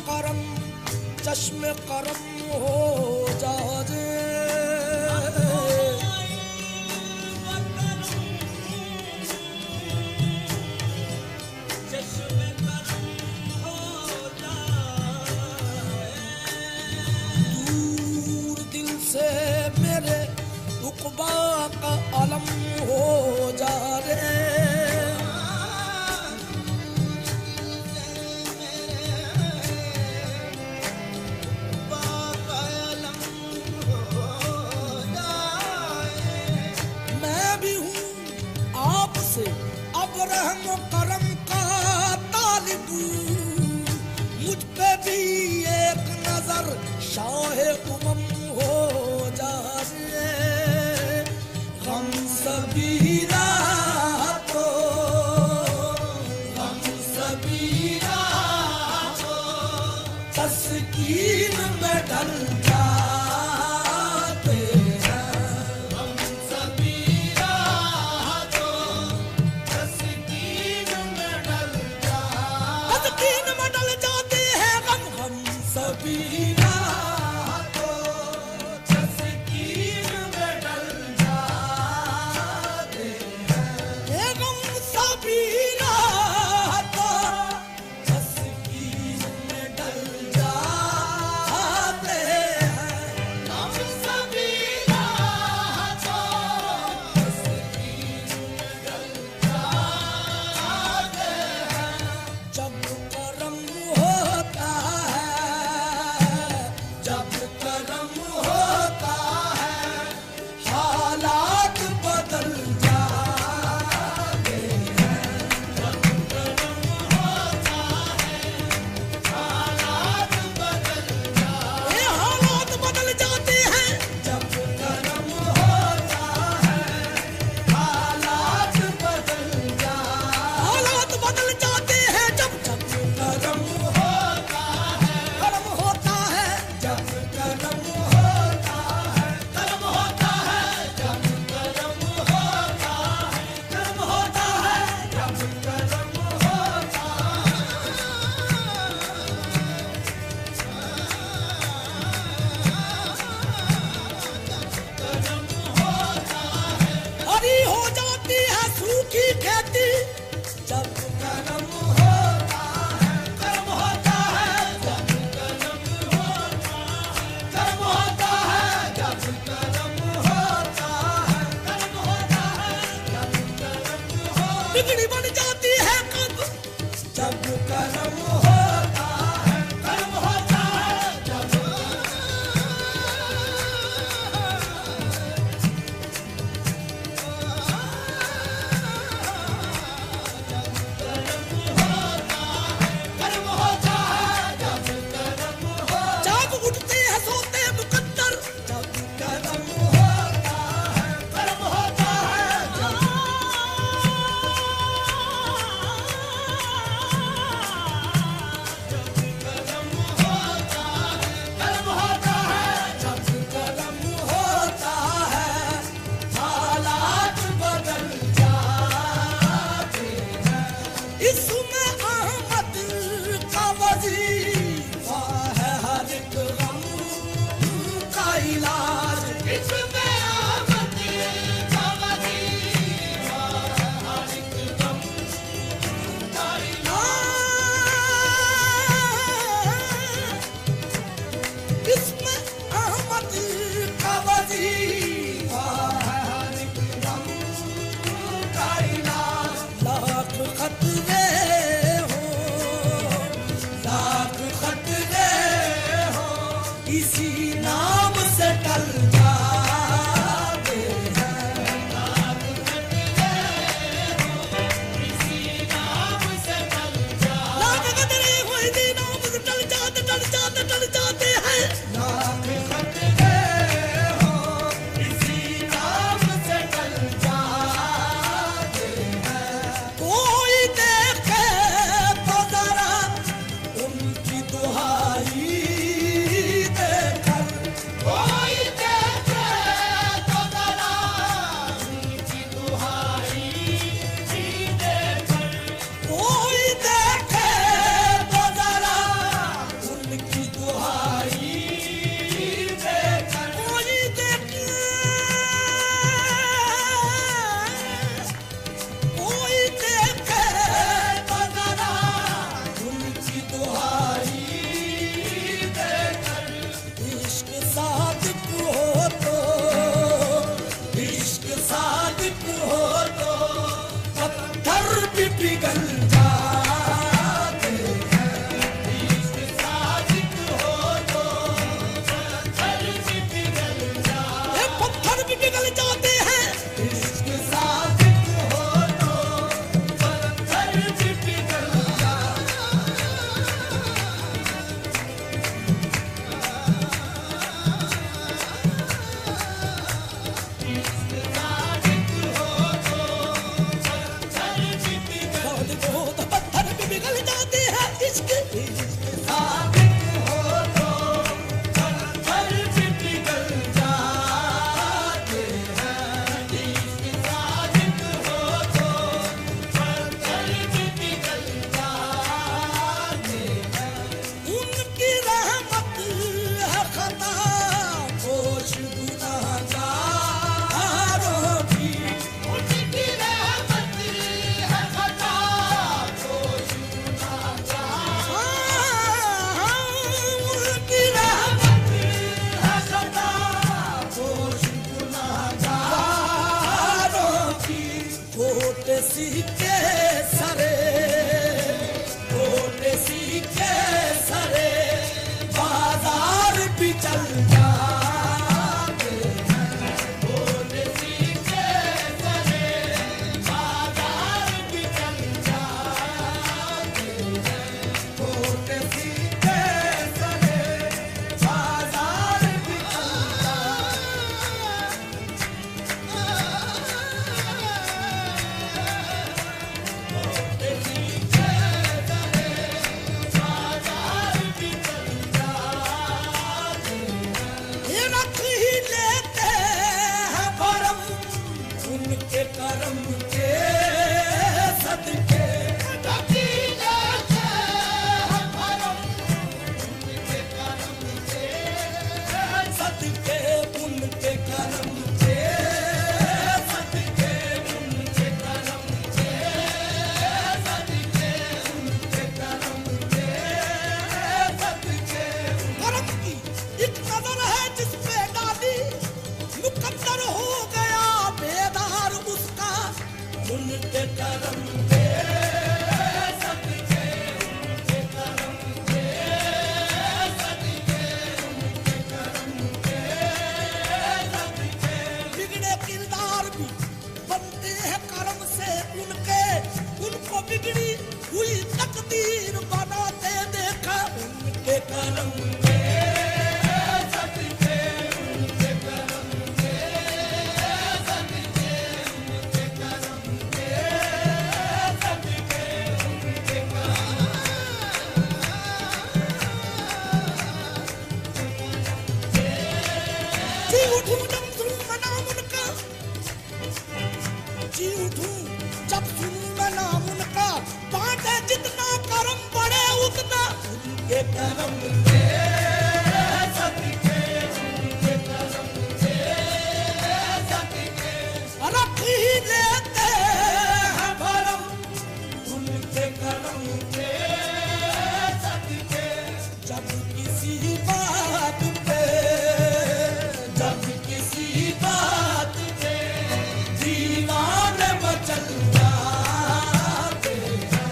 करम चश्मे करम हो जाए। दूर दिल से मेरे उक़बा का अलम हो जा रे। अब रहम करम का तालिब, मुझ पे भी एक नजर शाहे उमम हो जाए। गम सबीरा तो तस्कीन में ढल बिगड़ी बन जाती है कब जब करम होता है, करम होता है जब करम होता है, जब करम होता है, जब उठते हैं सोते मुकद्दर, जब करम होता है, करम होता है जब इसी नाम से टल जाते हैं, इसी नाम से टल जाते हैं, नाम से टल जाते हैं, नाम खतरे हो इसी नाम से टल जाते हैं। कोई देखे तो जरा उनकी दुहाई, के सरे, ओडेसी के सरे बाजार भी चल जाते हैं। ओडेसी के सरे बाजार भी चल जाते हैं। ओडेसी के सरे बाजार भी चल ये रख ही लेते हैं भरम उनके करम के सदके। रख ही लेते हैं भरम उनके करम के सदके, उनके करम के सदके, उनके करम के सदके, उनके करम के सदके। करम की एक नजर है जिस पे डाली, मुकद्दर हो गया बेदार उसका। उनके करम के सदके, उनके करम के सदके, उनके करम के सदके। बिगड़े किरदार भी बनते हैं कर्म से उनके, उनको बिगड़ी हुई तकदीर बनाते देखा। उनके कर्म के सदके, उनके कर्म के सदके, उनके कर्म के सदके, उनके जी उठूं जब सुनूं नाम उनका, जी उठूं जब सुनूं नाम उनका। बांटे जितना करम बढ़े उतना उनके करम के सदके, उनके करम के सदके। रख ही लेते हैं भरम उनके करम के सदके। जब किसी बात पे, जब किसी बात पे दीवाने मचल जाते हैं।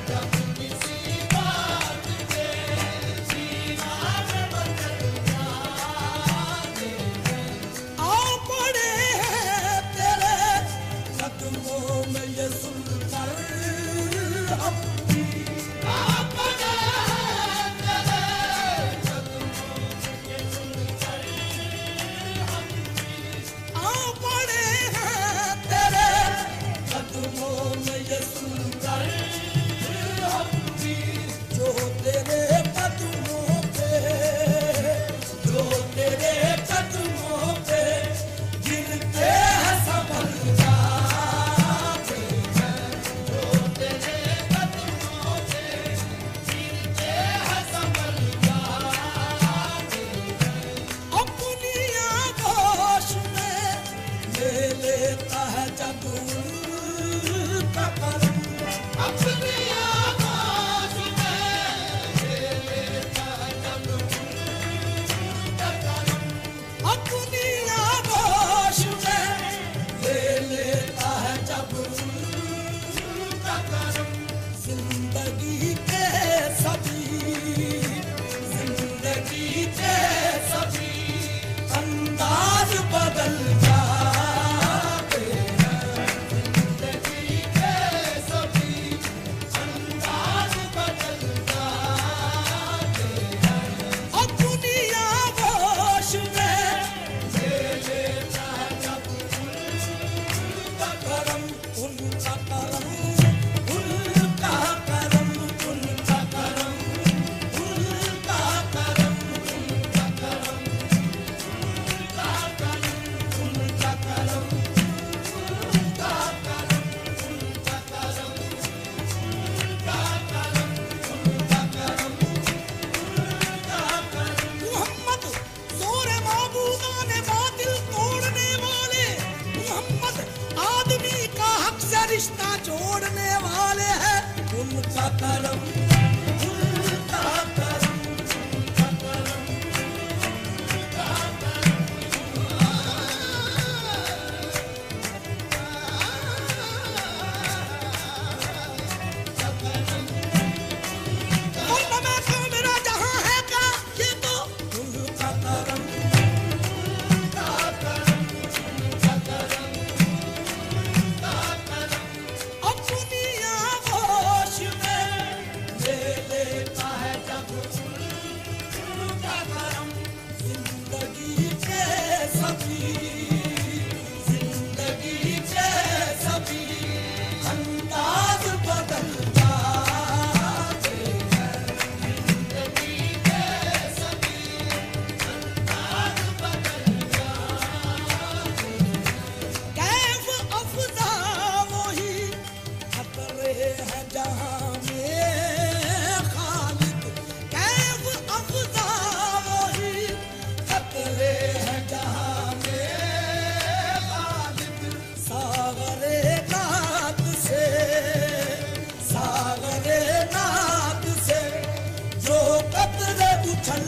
जब किसी बात पे दीवाने मचल जाते हैं। आओ पड़े हैं तेरे कदमों में ये सुनकर हम भी। आओ पड़े हैं तेरे कदमों में ये सुनकर हम भी। आओ पड़े हैं तेरे कदमों में ये सुनकर हम भी। जो तेरे कदमों पे, जो तेरे कदमों पे गिरते हैं संभल जाते हैं। जो तेरे कदमों पे गिरते हैं संभल जाते हैं। अपनी आगोश में ले लेता है जब उनका करम। अपनी आगोश में ले लेता है जब उनका करम। अपनी आगोश में ले लेता है जब उनका करम। जिंदगी के सभी, जिंदगी के सभी अंदाज बदल जाते हैं। जिंदगी के सभी अंदाज बदल जाते हैं। अपनी आगोश में ले लेता है जब उनका करम, उनका करम, उनका करम, उनका करम, उनका करम, उनका करम, उनका करम, उनका करम, उनका करम, उनका करम, उनका करम, उनका करम, उनका करम। मोहम्मद जोरे माबूदाने बातिल तोड़ने वाले, मोहम्मद आदमी का हक से रिश्ता जोड़ने वाले हैं। उनका करम, उनका करम, उनका करम, उनका करम। सभी जिंदगी के सभी अंदाज बदल जाते हैं जिंदगी के सभी अंदाज बदल जाते हैं कैफ अफ़ज़ा वही खतरे हैं जहां में खालिद कैफ अफ़ज़ा वही खतरे हैं जहां में खालिद सागरे नाद से जो कतरे उछल